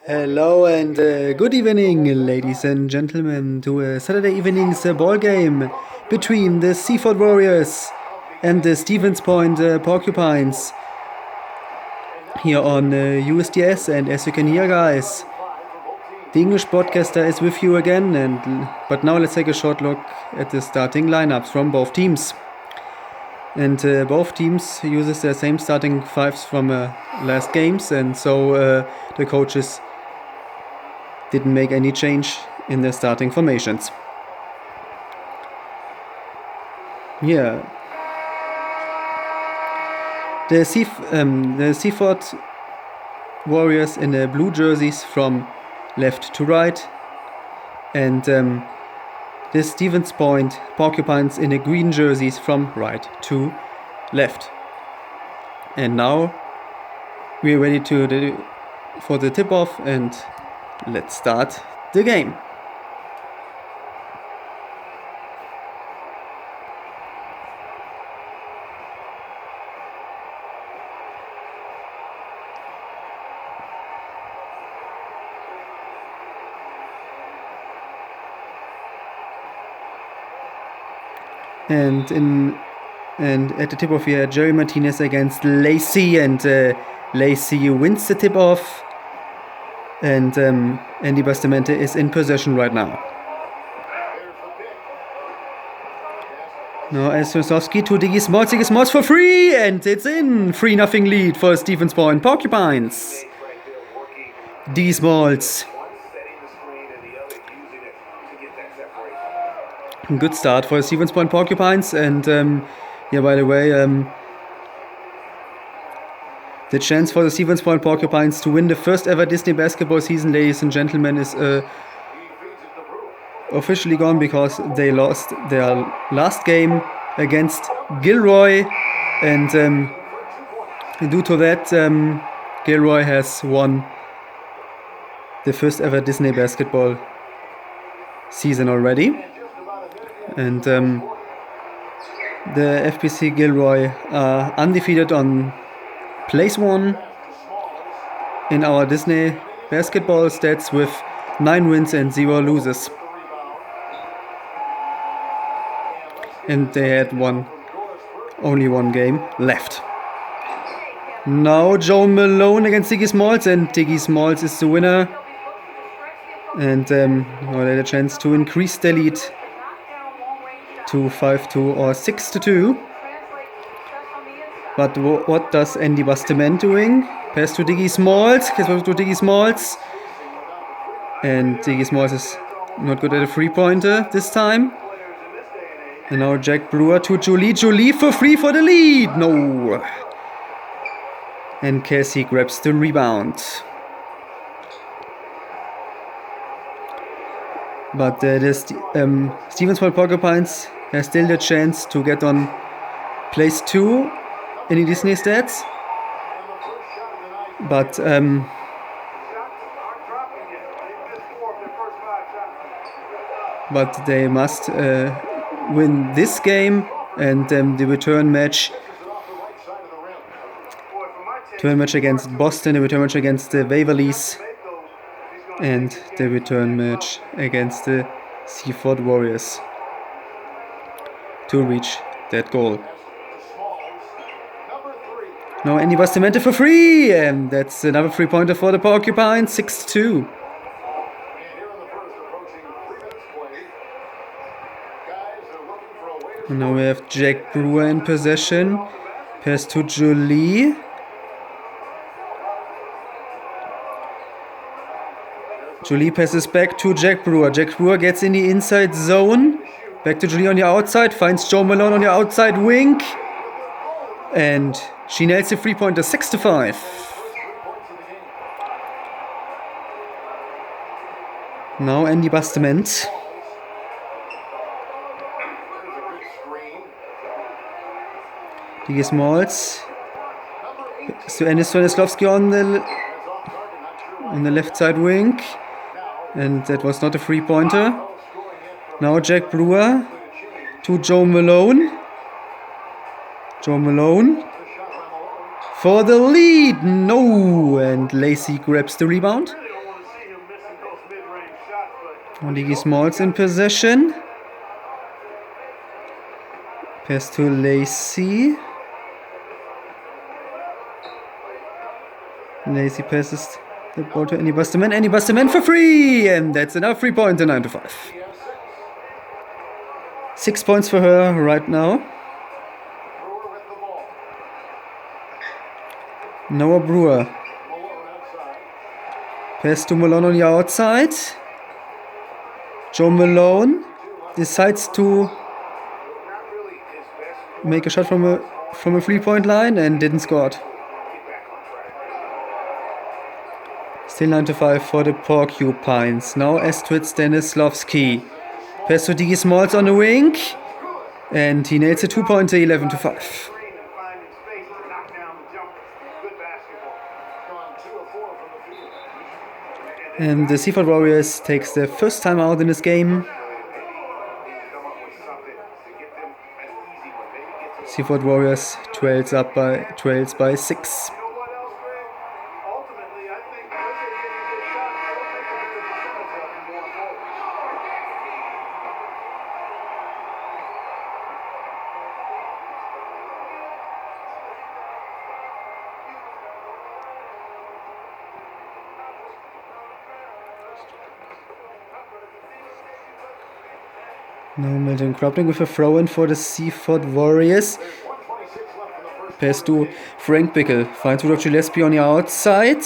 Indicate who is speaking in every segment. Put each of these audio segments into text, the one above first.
Speaker 1: Hello and good evening, ladies and gentlemen, to a Saturday evening's ball game between the Seaford Warriors and the Stevens Point Porcupines here on USDS. And as you can hear, guys, the English broadcaster is with you again. But now let's take a short look at the starting lineups from both teams. And both teams uses the same starting fives from last games, and so the coaches didn't make any change in their starting formations. Yeah. The Seaford Warriors in the blue jerseys from left to right, and the Stevens Point Porcupines in the green jerseys from right to left. And now we're ready for the tip-off, and let's start the game. And at the tip-off here, Jerry Martinez against Lacey, and Lacey wins the tip-off. And Andy Bastamente is in possession right now. Now Esmosowski to Diggy Smalls. Diggy Smalls for free, and it's in. 3-0 lead for Stevens Point Porcupines. Diggy Smalls. Good start for Stevens Point Porcupines, and yeah, by the way, the chance for the Stevens Point Porcupines to win the first ever Disney basketball season, ladies and gentlemen, is officially gone, because they lost their last game against Gilroy, and due to that, Gilroy has won the first ever Disney basketball season already. And the FPC Gilroy are undefeated on place 1 in our Disney basketball stats with 9 wins and 0 losses. And they had only one game left. Now Joe Malone against Diggy Smalls, and Diggy Smalls is the winner. And they had a chance to increase their lead to 5-2 or 6-2. But what does Andy Bastamente doing? Pass to Diggy Smalls. And Diggy Smalls is not good at a three-pointer this time. And now Jack Brewer to Jolie. Jolie for free for the lead. No. And Cassie grabs the rebound. But the Stevens Point Porcupines has still the chance to get on place 2 in the Disney stats. But they must win this game, and the return match against Boston, the return match against the Waverleys, and the return match against the Seaford Warriors to reach that goal. Now Andy Bastamente for free, and that's another 3-pointer for the Porcupines, 6-2. And now we have Jack Brewer in possession. Pass to Jolie. Jolie passes back to Jack Brewer. Jack Brewer gets in the inside zone. Back to Jolie on the outside. Finds Joe Malone on the outside wing. And she nails the 3-pointer, 6-5. Now Andy Bastamente. Diggy Smalls. To Ennis Stanislavski on the left side wing. And that was not a 3-pointer. Now Jack Brewer to Joe Malone. for the lead. No, and Lacey grabs the rebound. Diggy Smalls in possession. Pass to Lacey. Lacey passes the ball to Annie Busterman. Annie Busterman for free! And that's enough. 3-pointer, 9-5. 6 points for her right now. Noah Brewer. Pass to Malone on the outside. Joe Malone decides to make a shot from a 3-point line and didn't score it. Still 9-5 for the Porcupines. Now Astrid Stanislavski. Pass to Diggy Smalls on the wing. And he nails a 2-pointer, 11-5. And the Seaford Warriors takes their first time out in this game. Seaford Warriors trails by 6. Now Milton Krupnik with a throw-in for the Seaford Warriors. Pass to Frank Bickel. Finds Rudolph Gillespie on the outside.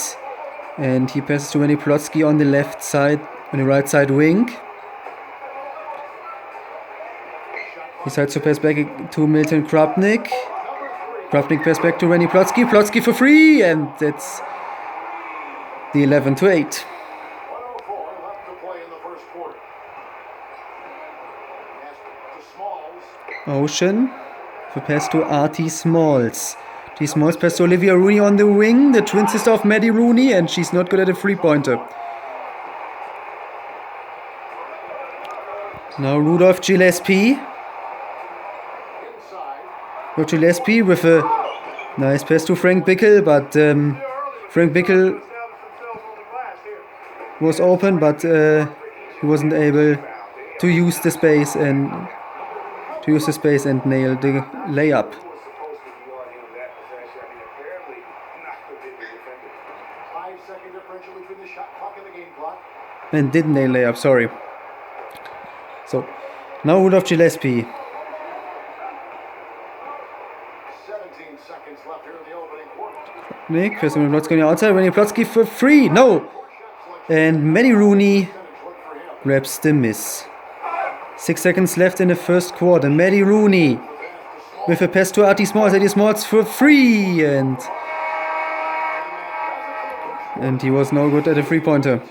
Speaker 1: And he passes to Randy Plotsky on the left side, on the right side wing. He decides to pass back to Milton Krupnik. Krupnik pass back to Randy Plotsky. Plotsky for free. And that's the 11-8. Ocean for pass to R.T. Smalls. T. Smalls pass to Olivia Rooney on the wing, the twin sister of Maddie Rooney, and she's not good at a 3-pointer. Now Rudolph Gillespie. Rudolph Gillespie with a nice pass to Frank Bickel, but Frank Bickel was open, but he wasn't able to use the space and nail the layup. And didn't nail layup, sorry. So, now Rudolph Gillespie.
Speaker 2: 17 seconds left here in the opening quarter.
Speaker 1: Nick, Christian Plotsky on the outside, Rennie Plotsky for free, no! And Maddie Rooney grabs the miss. 6 seconds left in the first quarter. Maddie Rooney with a pass to Artie Smalls. Artie Smalls for free, and he was no good at a 3-pointer.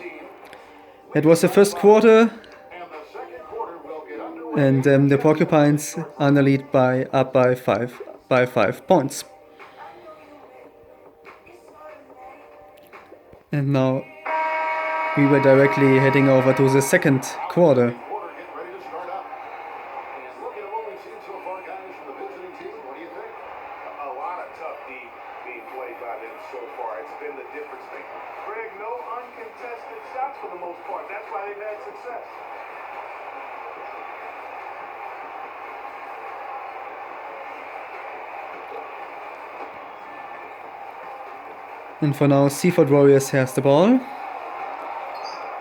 Speaker 1: That was the first quarter, and the Porcupines are in the lead up by 5 points. And now we were directly heading over to the second quarter. And for now, Seaford Warriors has the ball.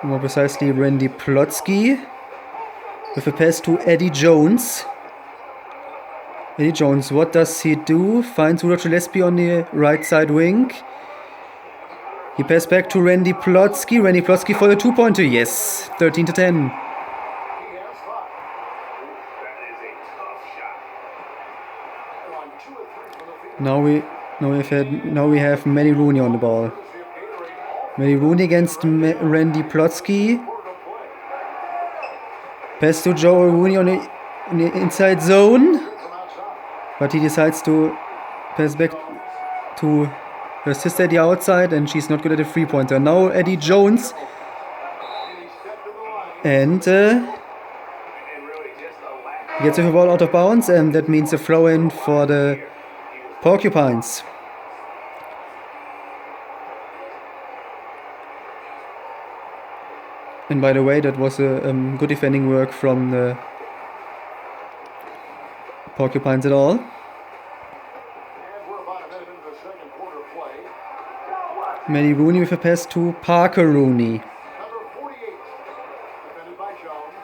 Speaker 1: More precisely, Randy Plotsky with a pass to Eddie Jones. Eddie Jones, what does he do? Finds Rudolph Gillespie on the right side wing. He passes back to Randy Plotsky. Randy Plotsky for the 2-pointer. Yes, 13-10. Now we have Maddie Rooney on the ball. Maddie Rooney against Randy Plotsky. Pass to Joe Rooney on the inside zone, but he decides to pass back to her sister at the outside, and she's not good at a 3-pointer. Now Eddie Jones, and gets the ball out of bounds, and that means a throw-in for the Porcupines. And by the way, that was a good defending work from the Porcupines at all.
Speaker 2: And we're about a minute into the second quarter play.
Speaker 1: Matty Rooney with a pass to Parker Rooney.
Speaker 2: Number 48, defended by Jones.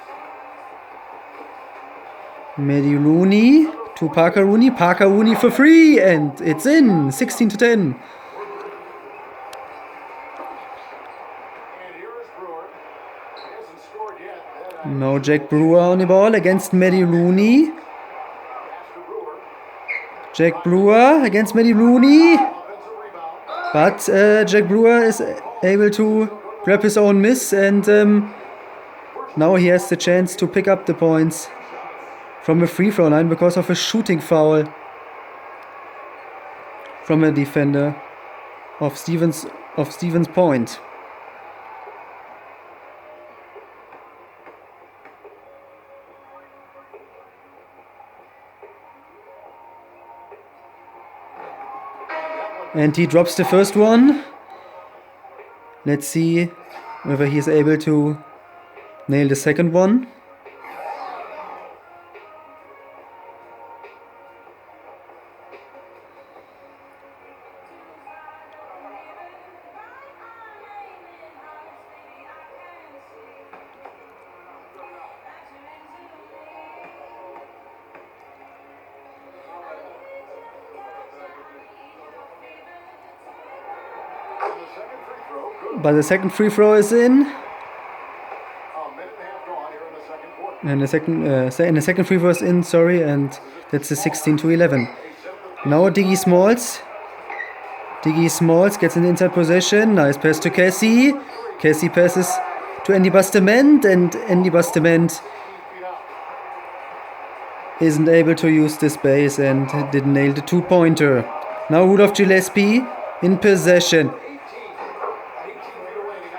Speaker 1: Matty Rooney to Parker Rooney. Parker Rooney for free, and it's in. 16-10.
Speaker 2: And here is Brewer. He hasn't scored yet.
Speaker 1: Now Jack Brewer on the ball against Matty Rooney.
Speaker 2: Pass to Brewer.
Speaker 1: Jack Brewer against Matty Rooney.
Speaker 2: Offensive rebound.
Speaker 1: But Jack Brewer is able to grab his own miss, and now he has the chance to pick up the points from a free throw line because of a shooting foul from a defender of Stevens Point. And he drops the first one. Let's see whether he is able to nail the second one. But the second free throw is in.
Speaker 2: A minute and a half gone here in the second quarter.
Speaker 1: And the second free throw is in, sorry, and that's the 16-11. Now Diggy Smalls. Diggy Smalls gets an inside position. Nice pass to Cassie. Cassie passes to Andy Bustament, and Andy Bustament isn't able to use the space and didn't nail the two-pointer. Now Rudolph Gillespie in possession.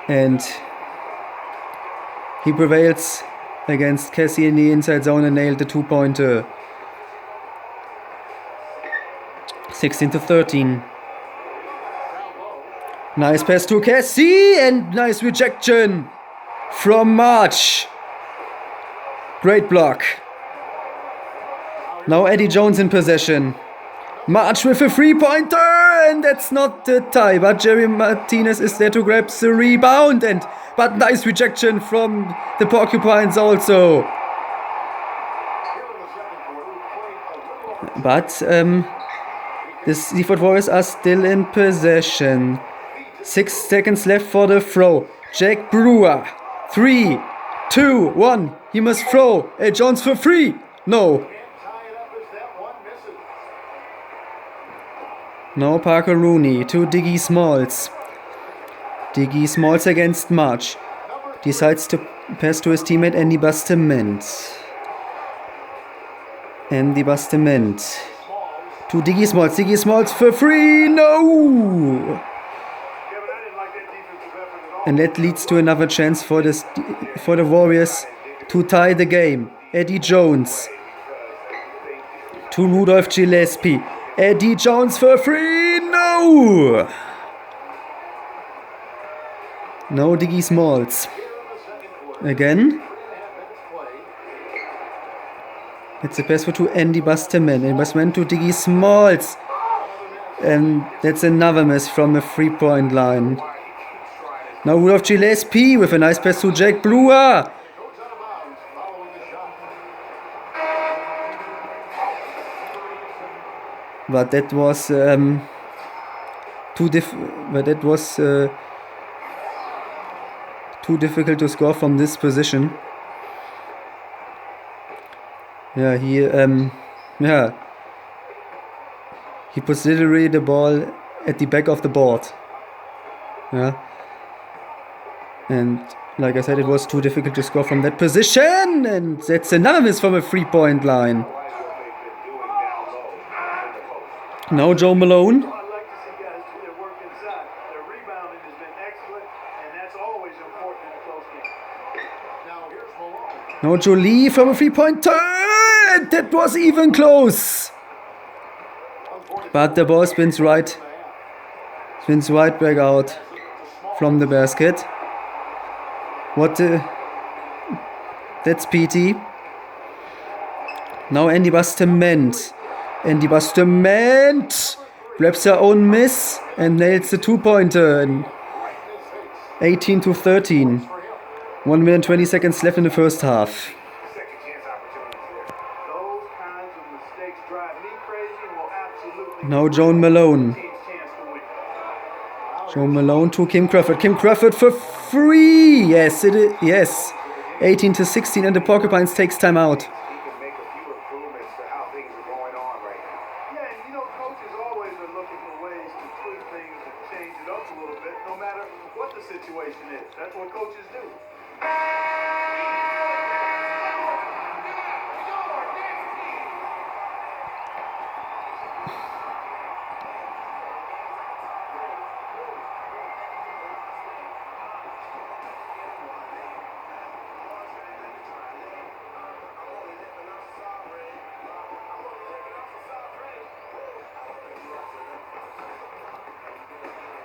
Speaker 1: And he prevails against Cassie in the inside zone and nailed the two-pointer. 16-13. Nice pass to Cassie and nice rejection from March. Great block. Now Eddie Jones in possession. March with a three-pointer, and that's not the tie, but Jerry Martinez is there to grab the rebound, but nice rejection from the Porcupines also. But the Seaford Warriors are still in possession. 6 seconds left for the throw. Jack Brewer. 3, 2, 1. He must throw. Jones for free. No. Now Parker Rooney to Diggy Smalls. Diggy Smalls against March. Decides to pass to his teammate Andy Bustament. Andy Bustament to Diggy Smalls. Diggy Smalls for free. No! And that leads to another chance for the Warriors to tie the game. Eddie Jones to Rudolph Gillespie. Eddie Jones for free. No! No Diggy Smalls. Again. It's a pass to Andy Bustament. And Bustament to Diggy Smalls. And that's another miss from the three-point line. Now Rudolph Gillespie with a nice pass to Jack Brewer. But that was too difficult to score from this position. Yeah, he puts literally the ball at the back of the board. Yeah. And like I said, it was too difficult to score from that position, and that's another miss from a three-point line. Now Joe Malone. Now Jolie from a three-pointer. That was even close. But the ball spins right back out from the basket. What that's PT. Now Andy Bustamante. Andy Bustamante grabs her own miss and nails the 2-pointer. 18 to 13. 1 minute 20 seconds left in the first half. Now Joan Malone. Joan Malone to Kim Crawford. Kim Crawford for 3. Yes, it is. Yes. 18 to 16 and the Porcupines takes time out.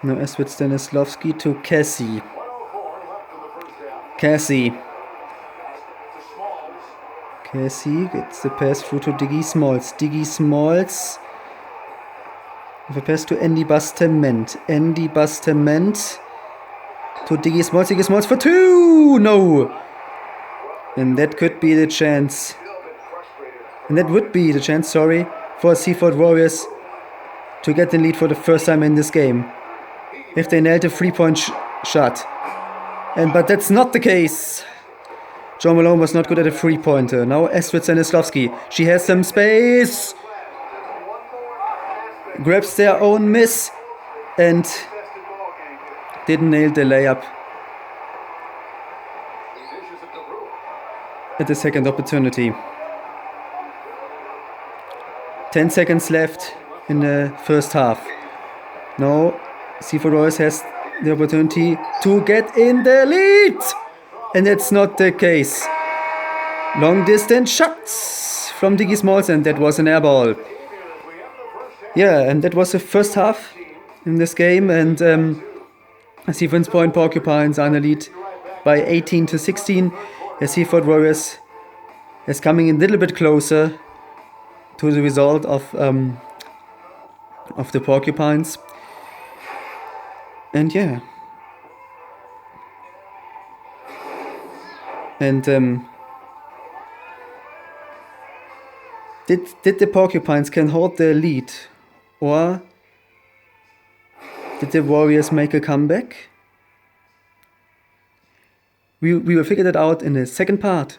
Speaker 1: Now as with Stanislavski to Cassie. Cassie gets the pass through to Diggy Smalls. Diggy Smalls with a pass to Andy Bustamante. Andy Bustamante to Diggy Smalls. Diggy Smalls for 2! No! And that could be the chance. And that would be the chance, for Seaford Warriors to get the lead for the first time in this game. If they nailed a 3-point shot. But that's not the case. Joan Malone was not good at a 3-pointer. Now Astrid Stanislavski. She has some space. Grabs their own miss. And didn't nail the layup. At the second opportunity. 10 seconds left in the first half. Now Seaford Warriors has the opportunity to get in the lead. And that's not the case. Long distance shots from Diggy Smalls, and that was an air ball. Yeah, and that was the first half in this game. And Stevens Point Porcupines are in the lead by 18 to 16. The Seaford Warriors is coming a little bit closer to the result of the Porcupines. And yeah. And did the Porcupines can hold their lead, or did the Warriors make a comeback? We will figure that out in the second part.